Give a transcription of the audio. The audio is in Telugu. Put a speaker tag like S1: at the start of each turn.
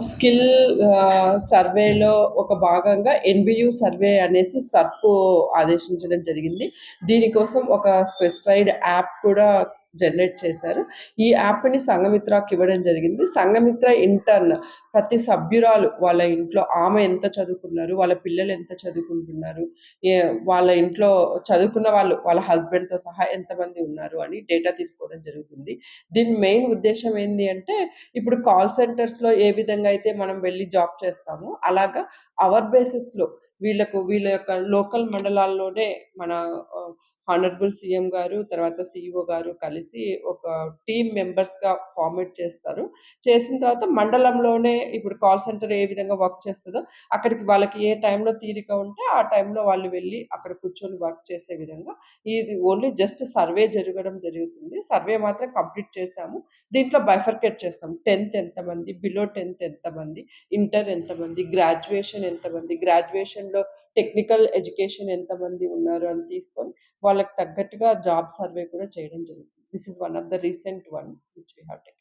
S1: స్కిల్ సర్వేలో ఒక భాగంగా ఎన్‌బియు సర్వే అనేసి సర్పు ఆదేశించడం జరిగింది. దీనికోసం ఒక స్పెసిఫైడ్ యాప్ కూడా జనరేట్ చేశారు. ఈ యాప్‌ని సంఘమిత్రకివ్వడం జరిగింది. సంఘమిత్ర ఇంటర్న్ ప్రతి సభ్యురాలు వాళ్ళ ఇంట్లో ఆమె ఎంత చదువుకున్నారు, వాళ్ళ పిల్లలు ఎంత చదువుకుంటున్నారు, వాళ్ళ ఇంట్లో చదువుకున్న వాళ్ళు వాళ్ళ హస్బెండ్‌తో సహా ఎంతమంది ఉన్నారు అని డేటా తీసుకోవడం జరుగుతుంది. దీని మెయిన్ ఉద్దేశ్యం ఏంది అంటే, ఇప్పుడు కాల్ సెంటర్స్‌లో ఏ విధంగా అయితే మనం వెళ్లి జాబ్ చేస్తామో, అలాగా అవర్ బేసిస్‌లో వీళ్ళ యొక్క లోకల్ మండలాల్లోనే మన హానరబుల్ సీఎం గారు, తర్వాత సీఈఓ గారు కలిసి ఒక టీమ్ మెంబర్స్‌గా ఫార్మేట్ చేస్తారు. చేసిన తర్వాత మండలంలోనే ఇప్పుడు కాల్ సెంటర్ ఏ విధంగా వర్క్ చేస్తదో, అక్కడికి వాళ్ళకి ఏ టైంలో తీరిక ఉంటే, ఆ టైంలో వాళ్ళు వెళ్లి అక్కడ కూర్చొని వర్క్ చేసే విధంగా ఇది ఓన్లీ జస్ట్ సర్వే జరగడం జరుగుతుంది. సర్వే మాత్రం కంప్లీట్ చేశాము. దీంట్లో బైఫర్కేట్ చేస్తాం. 10థ్ ఎంతమంది, బిలో 10థ్ ఎంతమంది, ఇంటర్ ఎంతమంది, గ్రాడ్యుయేషన్ ఎంతమంది, గ్రాడ్యుయేషన్‌లో టెక్నికల్ ఎడ్యుకేషన్ ఎంతమంది ఉన్నారు అని తీసుకొని, వాళ్ళకి తగ్గట్టుగా జాబ్ సర్వే కూడా చేయడం జరుగుతుంది. This is one of the recent one which we have taken.